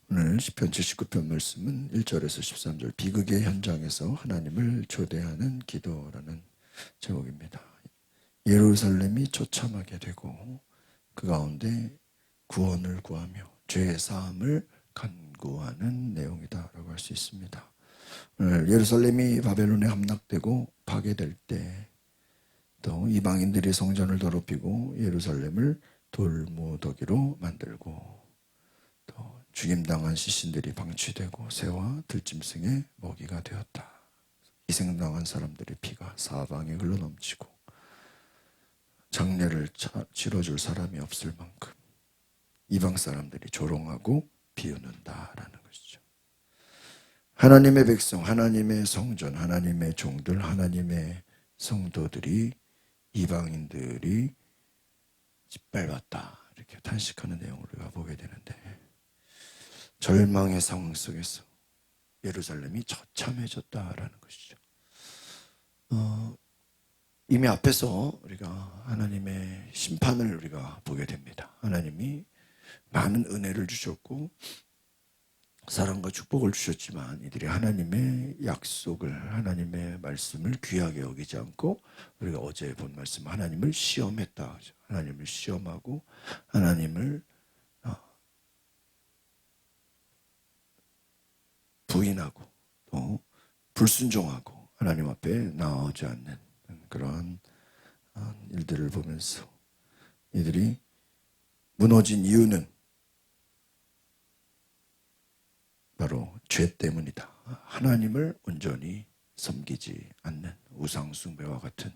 오늘 시편 79편 말씀은 1절에서 13절 비극의 현장에서 하나님을 초대하는 기도라는 제목입니다. 예루살렘이 처참하게 되고 그 가운데 구원을 구하며 죄의 사함을 간구하는 내용이다라고 할 수 있습니다. 오늘 예루살렘이 바벨론에 함락되고 파괴될 때 또 이방인들이 성전을 더럽히고 예루살렘을 돌무더기로 만들고 또 죽임당한 시신들이 방치되고 새와 들짐승의 먹이가 되었다. 희생당한 사람들의 피가 사방에 흘러넘치고 장례를 치러줄 사람이 없을 만큼 이방 사람들이 조롱하고 비웃는다라는 것이죠. 하나님의 백성, 하나님의 성전, 하나님의 종들, 하나님의 성도들이 이방인들이 짓밟았다 이렇게 탄식하는 내용을 우리가 보게 되는데, 절망의 상황 속에서 예루살렘이 처참해졌다라는 것이죠. 이미 앞에서 우리가 하나님의 심판을 우리가 보게 됩니다. 하나님이 많은 은혜를 주셨고 사랑과 축복을 주셨지만 이들이 하나님의 약속을, 하나님의 말씀을 귀하게 여기지 않고, 우리가 어제 본 말씀 하나님을 시험했다. 하나님을 시험하고 하나님을 부인하고 또 불순종하고 하나님 앞에 나오지 않는 그런 일들을 보면서 이들이 무너진 이유는 바로 죄 때문이다. 하나님을 온전히 섬기지 않는 우상 숭배와 같은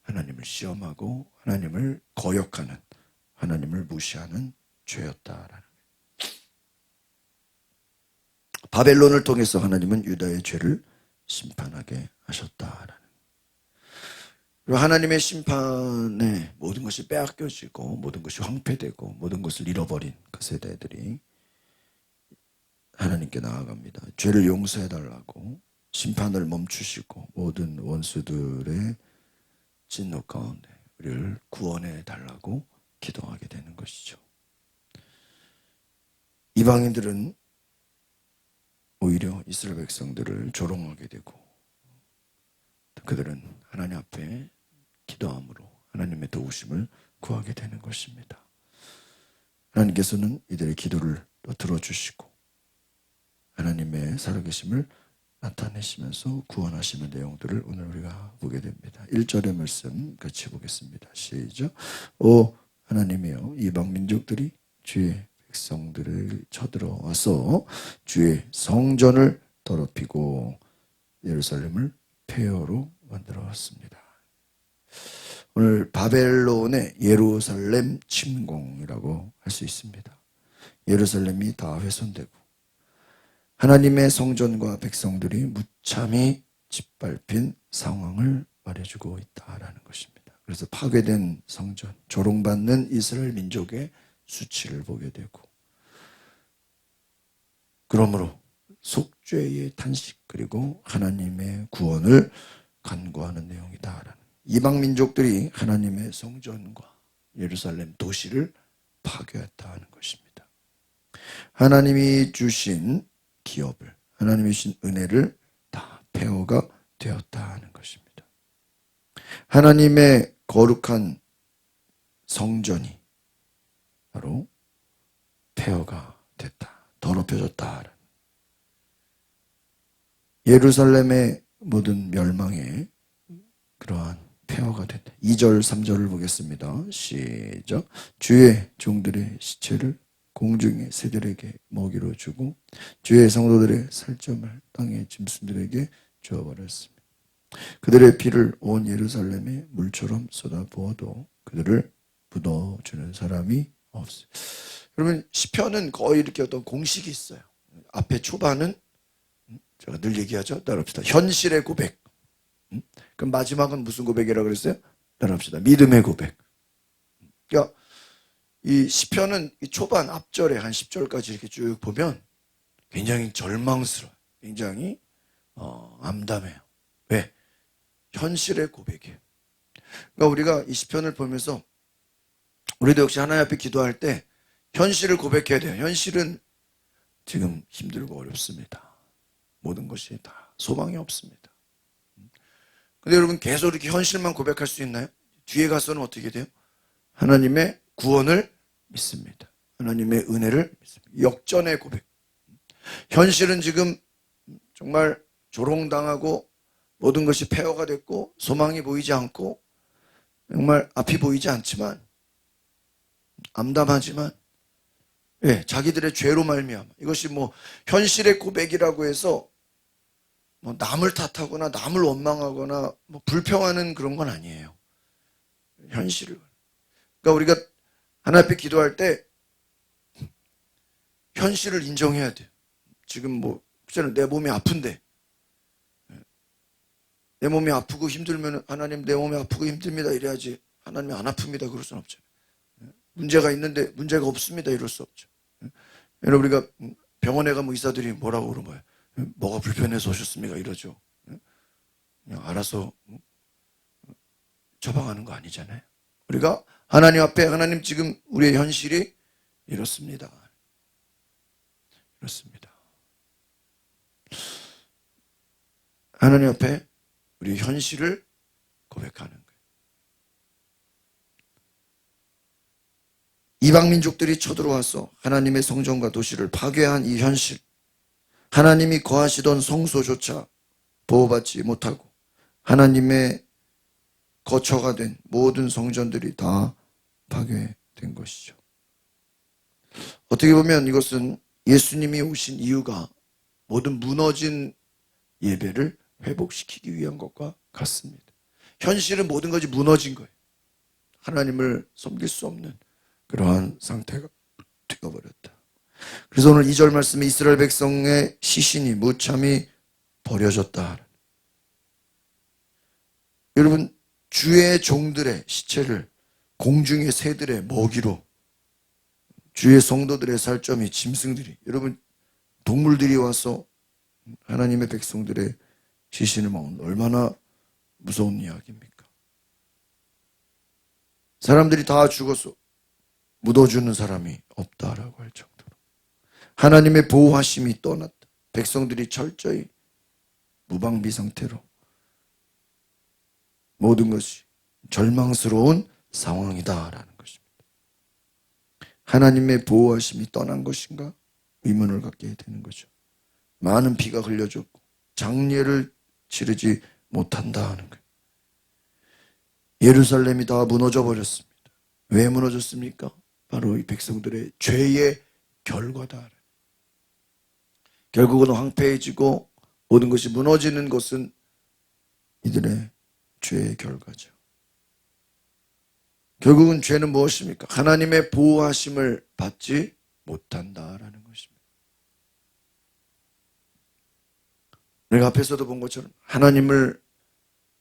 하나님을 시험하고 하나님을 거역하는, 하나님을 무시하는 죄였다라는. 바벨론을 통해서 하나님은 유다의 죄를 심판하게 하셨다라는. 그리고 하나님의 심판에 모든 것이 빼앗겨지고 모든 것이 황폐되고 모든 것을 잃어버린 그 세대들이 하나님께 나아갑니다. 죄를 용서해달라고, 심판을 멈추시고 모든 원수들의 진노 가운데 우리를 구원해달라고 기도하게 되는 것이죠. 이방인들은 오히려 이스라엘 백성들을 조롱하게 되고 그들은 하나님 앞에 기도함으로 하나님의 도우심을 구하게 되는 것입니다. 하나님께서는 이들의 기도를 또 들어주시고 하나님의 살아계심을 나타내시면서 구원하시는 내용들을 오늘 우리가 보게 됩니다. 1절의 말씀 같이 보겠습니다. 시작. 오 하나님이여, 이방 민족들이 주의 백성들을 쳐들어와서 주의 성전을 더럽히고 예루살렘을 폐허로 만들어 왔습니다. 오늘 바벨론의 예루살렘 침공이라고 할 수 있습니다. 예루살렘이 다 훼손되고 하나님의 성전과 백성들이 무참히 짓밟힌 상황을 말해주고 있다라는 것입니다. 그래서 파괴된 성전, 조롱받는 이스라엘 민족의 수치를 보게 되고, 그러므로 속죄의 탄식 그리고 하나님의 구원을 간구하는 내용이다라는. 이방 민족들이 하나님의 성전과 예루살렘 도시를 파괴했다는 것입니다. 하나님이 주신 기업을, 하나님이 주신 은혜를 다 폐허가 되었다는 것입니다. 하나님의 거룩한 성전이 바로 폐허가 됐다, 더럽혀졌다. 예루살렘의 모든 멸망에 그러한 폐허가 됐다. 2절 3절을 보겠습니다. 시작. 주의 종들의 시체를 공중의 새들에게 먹이로 주고 주의 성도들의 살점을 땅의 짐승들에게 주어버렸습니다. 그들의 피를 온 예루살렘에 물처럼 쏟아부어도 그들을 묻어주는 사람이 없어요. 여러분, 시편은 거의 이렇게 어떤 공식이 있어요. 앞에 초반은 제가 늘 얘기하죠. 따라합시다. 현실의 고백. 그럼 마지막은 무슨 고백이라고 그랬어요? 따라합시다. 믿음의 고백. 그러니까 이 시편은 이 초반 앞절에 한 10절까지 이렇게 쭉 보면 굉장히 절망스러워요. 굉장히 암담해요. 왜? 현실의 고백이에요. 그러니까 우리가 이 시편을 보면서 우리도 역시 하나님 앞에 기도할 때 현실을 고백해야 돼요. 현실은 지금 힘들고 어렵습니다. 모든 것이 다 소망이 없습니다. 근데 여러분 계속 이렇게 현실만 고백할 수 있나요? 뒤에 가서는 어떻게 돼요? 하나님의 구원을 믿습니다. 하나님의 은혜를 믿습니다. 역전의 고백. 현실은 지금 정말 조롱당하고 모든 것이 폐허가 됐고 소망이 보이지 않고 정말 앞이 보이지 않지만 암담하지만 자기들의 죄로 말미암아 이것이 뭐 현실의 고백이라고 해서 뭐 남을 탓하거나 남을 원망하거나 뭐 불평하는 그런 건 아니에요. 현실을. 그러니까 우리가 하나님 앞에 기도할 때 현실을 인정해야 돼요. 지금 뭐 내 몸이 아픈데 내 몸이 아프고 힘들면 하나님 내 몸이 아프고 힘듭니다 이래야지 하나님이 안 아픕니다 그럴 수는 없잖아요. 문제가 있는데 문제가 없습니다 이럴 수 없죠. 여러분 우리가 병원에 가면 의사들이 뭐라고 그러는 거예요? 뭐가 불편해서 오셨습니까? 이러죠. 그냥 알아서 처방하는 거 아니잖아요. 우리가 하나님 앞에 하나님 지금 우리의 현실이 이렇습니다. 이렇습니다. 하나님 앞에 우리 현실을 고백하는 거예요. 이방 민족들이 쳐들어와서 하나님의 성전과 도시를 파괴한 이 현실, 하나님이 거하시던 성소조차 보호받지 못하고 하나님의 거처가 된 모든 성전들이 다 파괴된 것이죠. 어떻게 보면 이것은 예수님이 오신 이유가 모든 무너진 예배를 회복시키기 위한 것과 같습니다. 현실은 모든 것이 무너진 거예요. 하나님을 섬길 수 없는 그러한 상태가 되어버렸다. 그래서 오늘 2절 말씀에 이스라엘 백성의 시신이 무참히 버려졌다. 여러분 주의 종들의 시체를 공중의 새들의 먹이로 주의 성도들의 살점이 짐승들이 여러분 동물들이 와서 하나님의 백성들의 시신을 먹는 얼마나 무서운 이야기입니까? 사람들이 다 죽어서 묻어주는 사람이 없다라고 할 정도로 하나님의 보호하심이 떠났다. 백성들이 철저히 무방비 상태로 모든 것이 절망스러운 상황이다라는 것입니다. 하나님의 보호하심이 떠난 것인가? 의문을 갖게 되는 거죠. 많은 피가 흘려졌고 장례를 치르지 못한다 하는 거예요. 예루살렘이 다 무너져 버렸습니다. 왜 무너졌습니까? 바로 이 백성들의 죄의 결과다. 결국은 황폐해지고 모든 것이 무너지는 것은 이들의 죄의 결과죠. 결국은 죄는 무엇입니까? 하나님의 보호하심을 받지 못한다라는 것입니다. 내가 앞에서도 본 것처럼 하나님을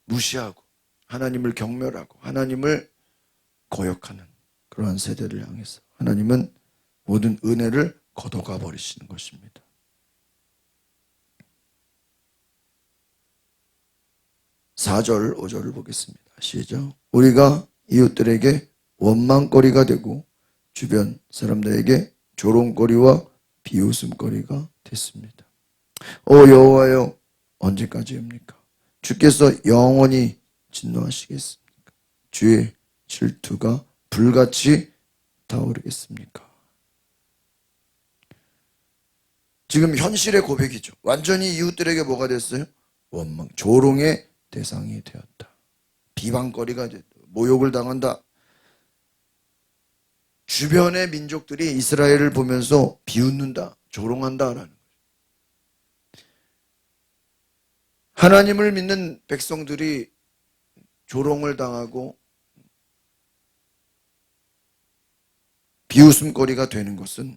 무시하고 하나님을 경멸하고 하나님을 거역하는 그러한 세대를 향해서 하나님은 모든 은혜를 걷어가 버리시는 것입니다. (4절) (5절을) 보겠습니다. 시작. 우리가 이웃들에게 원망거리가 되고 주변 사람들에게 조롱거리와 비웃음거리가 됐습니다. 오 여호와여 언제까지입니까? 주께서 영원히 진노하시겠습니까? 주의 질투가 불같이 타오르겠습니까? 지금 현실의 고백이죠. 완전히 이웃들에게 뭐가 됐어요? 원망, 조롱의 대상이 되었다. 비방거리가 됐다. 모욕을 당한다. 주변의 민족들이 이스라엘을 보면서 비웃는다, 조롱한다라는 거죠. 하나님을 믿는 백성들이 조롱을 당하고 비웃음거리가 되는 것은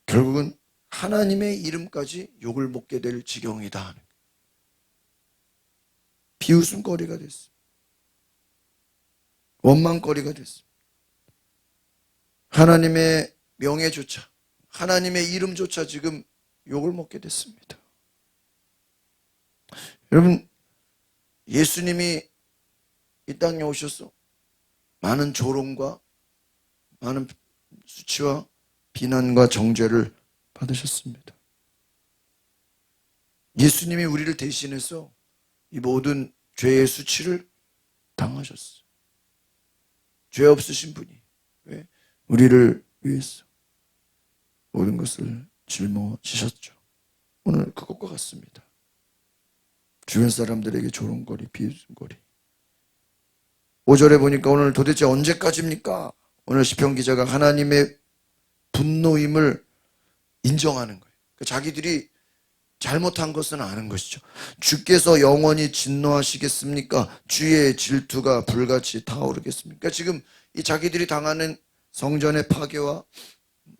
결국은 하나님의 이름까지 욕을 먹게 될 지경이다. 비웃음거리가 됐습니다. 원망거리가 됐습니다. 하나님의 명예조차, 하나님의 이름조차 지금 욕을 먹게 됐습니다. 여러분, 예수님이 이 땅에 오셔서 많은 조롱과 많은 수치와 비난과 정죄를 받으셨습니다. 예수님이 우리를 대신해서 이 모든 죄의 수치를 당하셨어요. 죄 없으신 분이 왜? 우리를 위해서 모든 것을 짊어지셨죠. 오늘 그것과 같습니다. 주변 사람들에게 조롱거리, 비웃음거리. 5절에 보니까 오늘 도대체 언제까지입니까? 오늘 시편 기자가 하나님의 분노임을 인정하는 거예요. 자기들이 잘못한 것은 아는 것이죠. 주께서 영원히 진노하시겠습니까? 주의 질투가 불같이 타오르겠습니까? 지금 이 자기들이 당하는 성전의 파괴와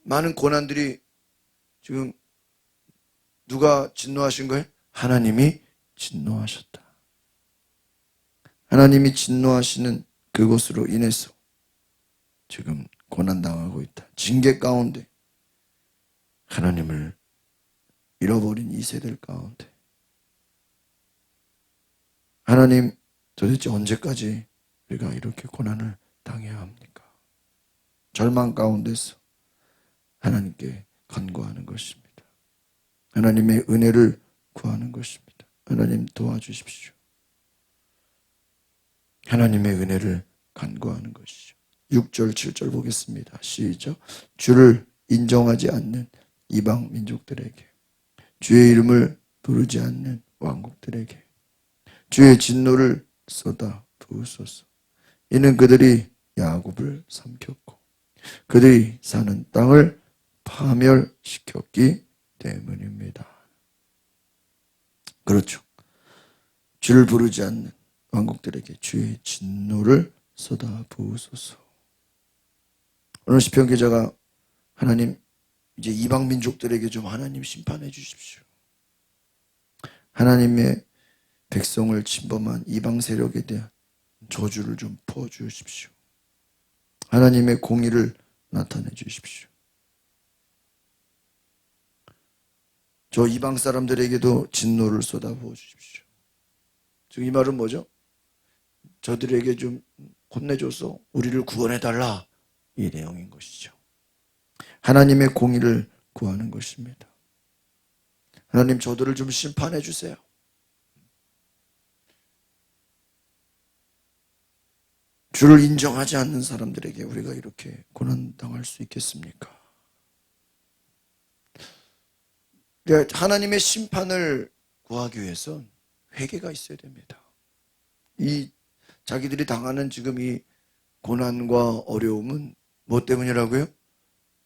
많은 고난들이 지금 누가 진노하신 거예요? 하나님이 진노하셨다. 하나님이 진노하시는 그것으로 인해서 지금 고난당하고 있다. 징계 가운데 하나님을 잃어버린 이 세대들 가운데 하나님 도대체 언제까지 우리가 이렇게 고난을 당해야 합니까? 절망 가운데서 하나님께 간구하는 것입니다. 하나님의 은혜를 구하는 것입니다. 하나님 도와주십시오. 하나님의 은혜를 간구하는 것이죠. 6절 7절 보겠습니다. 시작. 주를 인정하지 않는 이방 민족들에게, 주의 이름을 부르지 않는 왕국들에게 주의 진노를 쏟아 부으소서. 이는 그들이 야곱을 삼켰고 그들이 사는 땅을 파멸시켰기 때문입니다. 그렇죠. 주를 부르지 않는 왕국들에게 주의 진노를 쏟아 부으소서. 오늘 시편 기자가 하나님 이제 이방 민족들에게 좀 하나님 심판해 주십시오. 하나님의 백성을 침범한 이방 세력에 대한 저주를 좀 퍼 주십시오. 하나님의 공의를 나타내 주십시오. 저 이방 사람들에게도 진노를 쏟아부어 주십시오. 지금 이 말은 뭐죠? 저들에게 좀 혼내줘서 우리를 구원해달라, 이 내용인 것이죠. 하나님의 공의를 구하는 것입니다. 하나님 저들을 좀 심판해 주세요. 주를 인정하지 않는 사람들에게 우리가 이렇게 고난당할 수 있겠습니까? 하나님의 심판을 구하기 위해선 회개가 있어야 됩니다. 이 자기들이 당하는 지금 이 고난과 어려움은 뭐 때문이라고요?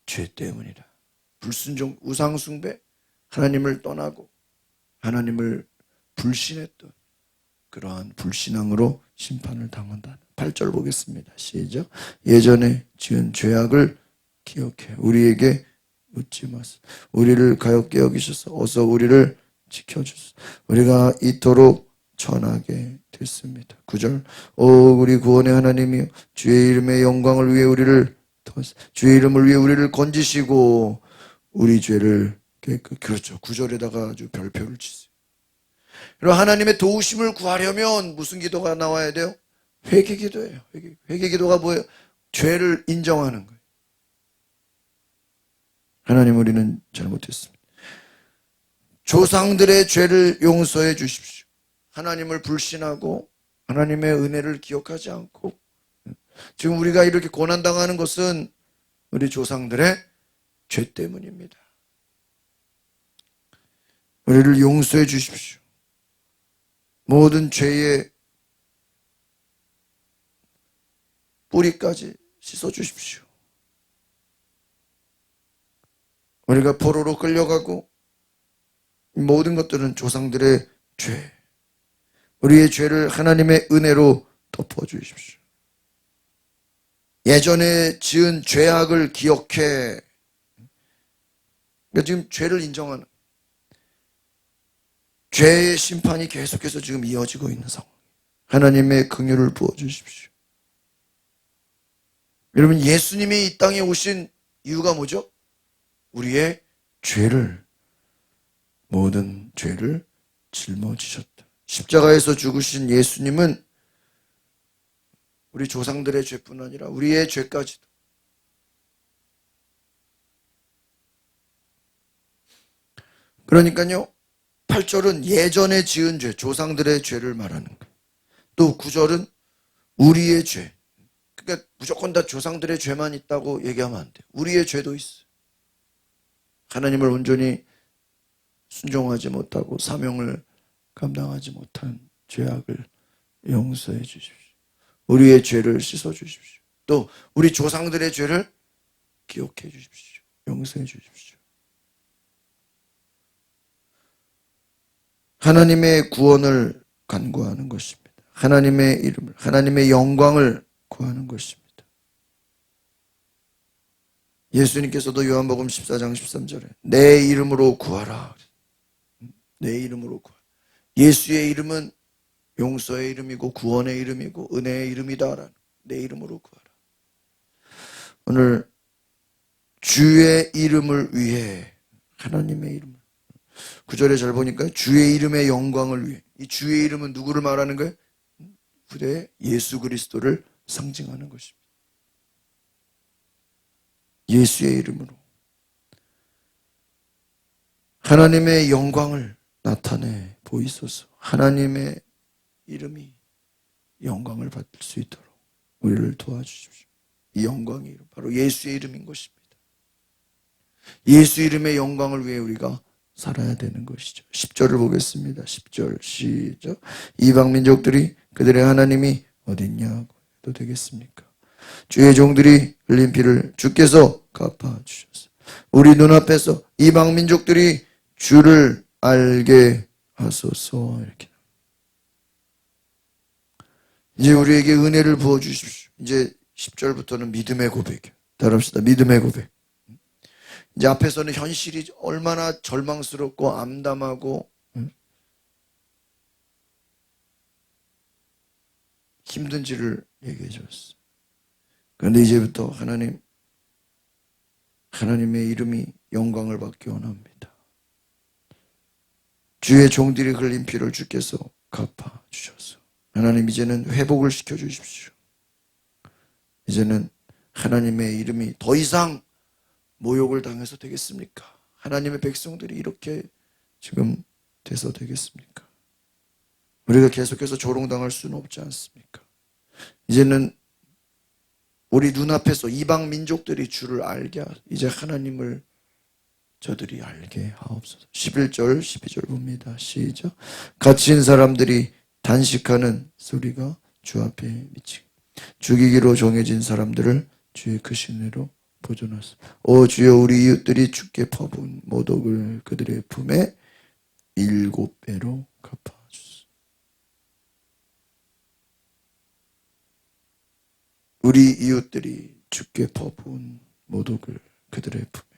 죄 때문이다. 불순종, 우상숭배, 하나님을 떠나고 하나님을 불신했던 그러한 불신앙으로 심판을 당한다. 8절 보겠습니다. 시작. 예전에 지은 죄악을 기억해 우리에게 묻지 마소서. 우리를 가엾게 여기셔서 어서 우리를 지켜주소서. 우리가 이토록 천하게 됐습니다. 9절. 우리 구원의 하나님이여, 주의 이름의 영광을 위해 우리를 주의 이름을 위해 우리를 건지시고 우리 죄를 깨끗. 그렇죠. 9절에다가 아주 별표를 치세요. 그럼 하나님의 도우심을 구하려면 무슨 기도가 나와야 돼요? 회개 기도예요. 회개 기도가 뭐예요? 죄를 인정하는 거예요. 하나님, 우리는 잘못했습니다. 조상들의 죄를 용서해 주십시오. 하나님을 불신하고 하나님의 은혜를 기억하지 않고 지금 우리가 이렇게 고난당하는 것은 우리 조상들의 죄 때문입니다. 우리를 용서해 주십시오. 모든 죄의 뿌리까지 씻어 주십시오. 우리가 포로로 끌려가고 모든 것들은 조상들의 죄, 우리의 죄를 하나님의 은혜로 덮어주십시오. 예전에 지은 죄악을 기억해. 그러니까 지금 죄를 인정하는 죄의 심판이 계속해서 지금 이어지고 있는 상황. 하나님의 긍휼을 부어주십시오. 여러분, 예수님이 이 땅에 오신 이유가 뭐죠? 우리의 죄를, 모든 죄를 짊어지셨다. 십자가에서 죽으신 예수님은 우리 조상들의 죄뿐 아니라 우리의 죄까지도 그러니까요, 8절은 예전에 지은 죄, 조상들의 죄를 말하는 거예요. 또 9절은 우리의 죄. 그러니까 무조건 다 조상들의 죄만 있다고 얘기하면 안 돼요. 우리의 죄도 있어요. 하나님을 온전히 순종하지 못하고 사명을 감당하지 못한 죄악을 용서해 주십시오. 우리의 죄를 씻어 주십시오. 또 우리 조상들의 죄를 기억해 주십시오. 용서해 주십시오. 하나님의 구원을 간구하는 것입니다. 하나님의 이름을, 하나님의 영광을 구하는 것입니다. 예수님께서도 요한복음 14장 13절에 내 이름으로 구하라. 내 이름으로 구하라. 예수의 이름은 용서의 이름이고 구원의 이름이고 은혜의 이름이다. 내 이름으로 구하라. 오늘 주의 이름을 위해, 하나님의 이름을, 9절에 잘 보니까 주의 이름의 영광을 위해, 이 주의 이름은 누구를 말하는 거예요? 후대 예수 그리스도를 상징하는 것입니다. 예수의 이름으로 하나님의 영광을 나타내 보이소서. 하나님의 이름이 영광을 받을 수 있도록 우리를 도와주십시오. 이 영광의 이름, 바로 예수의 이름인 것입니다. 예수 이름의 영광을 위해 우리가 살아야 되는 것이죠. 10절을 보겠습니다. 10절 시작. 이방 민족들이 그들의 하나님이 어딨냐고 해도 되겠습니까? 주의 종들이 흘린 피를 주께서 갚아주셨어요. 우리 눈앞에서 이방 민족들이 주를 알게 하소서. 이렇게 이제 우리에게 은혜를 부어주십시오. 이제 10절부터는 믿음의 고백이에요. 따라합시다. 믿음의 고백. 이제 앞에서는 현실이 얼마나 절망스럽고 암담하고 힘든지를 얘기해 줬어요. 그런데 이제부터 하나님의 이름이 영광을 받기 원합니다. 주의 종들이 흘린 피를 주께서 갚아주셔서 하나님 이제는 회복을 시켜주십시오. 이제는 하나님의 이름이 더 이상 모욕을 당해서 되겠습니까? 하나님의 백성들이 이렇게 지금 돼서 되겠습니까? 우리가 계속해서 조롱당할 수는 없지 않습니까? 이제는 우리 눈앞에서 이방 민족들이 주를 알게 이제 하나님을 저들이 알게 하옵소서. 11절 12절 봅니다. 시작. 갇힌 사람들이 단식하는 소리가 주 앞에 미치고 죽이기로 정해진 사람들을 주의 크신 은혜로 보존하소서. 오 주여, 우리 이웃들이 주께 퍼부은 모독을 그들의 품에 7배로 갚아주소서. 우리 이웃들이 주께 퍼부은 모독을 그들의 품에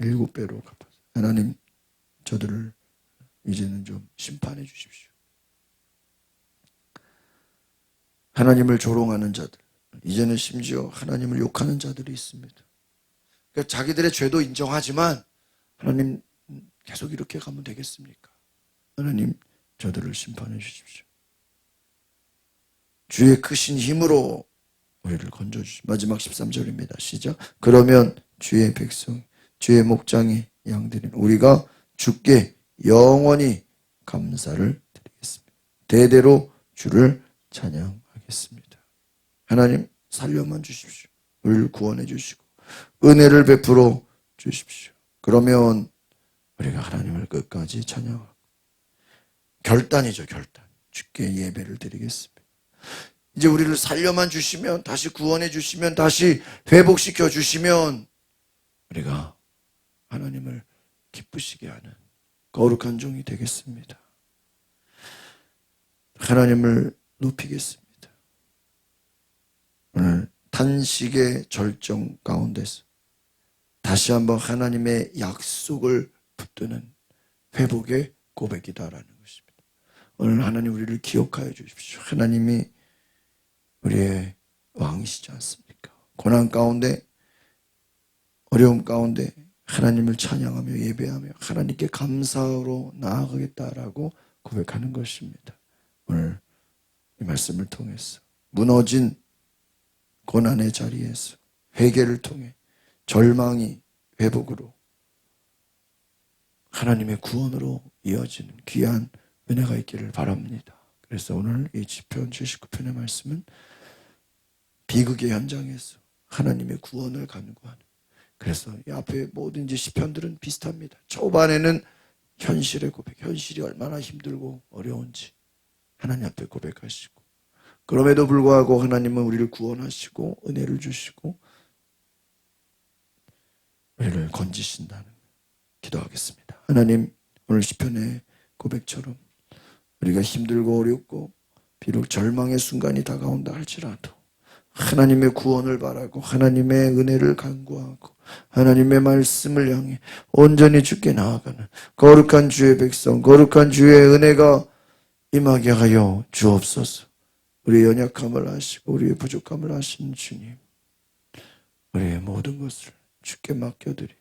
7배로 갚아주소서. 하나님, 저들을 이제는 좀 심판해 주십시오. 하나님을 조롱하는 자들, 이제는 심지어 하나님을 욕하는 자들이 있습니다. 그러니까 자기들의 죄도 인정하지만 하나님 계속 이렇게 가면 되겠습니까? 하나님 저들을 심판해 주십시오. 주의 크신 힘으로 우리를 건져주십시오. 마지막 13절입니다. 시작. 그러면 주의 백성, 주의 목장이 양들인 우리가 주께 영원히 감사를 드리겠습니다. 대대로 주를 찬양하겠습니다. 하나님 살려만 주십시오. 우리를 구원해 주시고 은혜를 베풀어 주십시오. 그러면 우리가 하나님을 끝까지 찬양하고 결단이죠. 결단. 주께 예배를 드리겠습니다. 이제 우리를 살려만 주시면, 다시 구원해 주시면, 다시 회복시켜 주시면 우리가 하나님을 기쁘시게 하는 거룩한 종이 되겠습니다. 하나님을 높이겠습니다. 오늘 탄식의 절정 가운데서 다시 한번 하나님의 약속을 붙드는 회복의 고백이다라는 것입니다. 오늘 하나님 우리를 기억하여 주십시오. 하나님이 우리의 왕이시지 않습니까? 고난 가운데, 어려움 가운데 하나님을 찬양하며 예배하며 하나님께 감사로 나아가겠다라고 고백하는 것입니다. 오늘 이 말씀을 통해서 무너진 고난의 자리에서 회개를 통해 절망이 회복으로 하나님의 구원으로 이어지는 귀한 은혜가 있기를 바랍니다. 그래서 오늘 이 시편 79편의 말씀은 비극의 현장에서 하나님의 구원을 간구하는, 그래서 이 앞에 뭐든지 시편들은 비슷합니다. 초반에는 현실의 고백, 현실이 얼마나 힘들고 어려운지 하나님 앞에 고백하시고, 그럼에도 불구하고 하나님은 우리를 구원하시고 은혜를 주시고 우리를 건지신다는 기도하겠습니다. 하나님, 오늘 시편의 고백처럼 우리가 힘들고 어렵고 비록 절망의 순간이 다가온다 할지라도 하나님의 구원을 바라고 하나님의 은혜를 간구하고 하나님의 말씀을 향해 온전히 주께 나아가는 거룩한 주의 백성, 거룩한 주의 은혜가 임하게 하여 주옵소서. 우리의 연약함을 아시고 우리의 부족함을 아시는 주님, 우리의 모든 것을 주께 맡겨드리며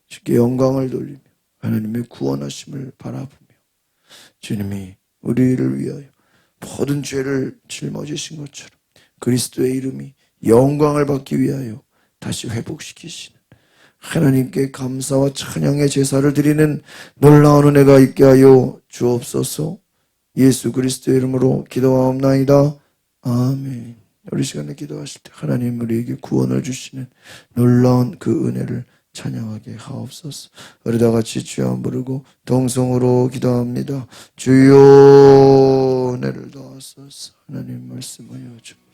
주께 영광을 돌리며 하나님의 구원하심을 바라보며 주님이 우리를 위하여 모든 죄를 짊어지신 것처럼 그리스도의 이름이 영광을 받기 위하여 다시 회복시키시는 하나님께 감사와 찬양의 제사를 드리는 놀라운 은혜가 있게 하여 주옵소서. 예수 그리스도의 이름으로 기도하옵나이다. 아멘. 우리 시간에 기도하실 때 하나님 우리에게 구원을 주시는 놀라운 그 은혜를 찬양하게 하옵소서. 우리 다 같이 주여 부르고 동성으로 기도합니다. 주여 은혜를 더하소서. 하나님 말씀하여 주옵소서.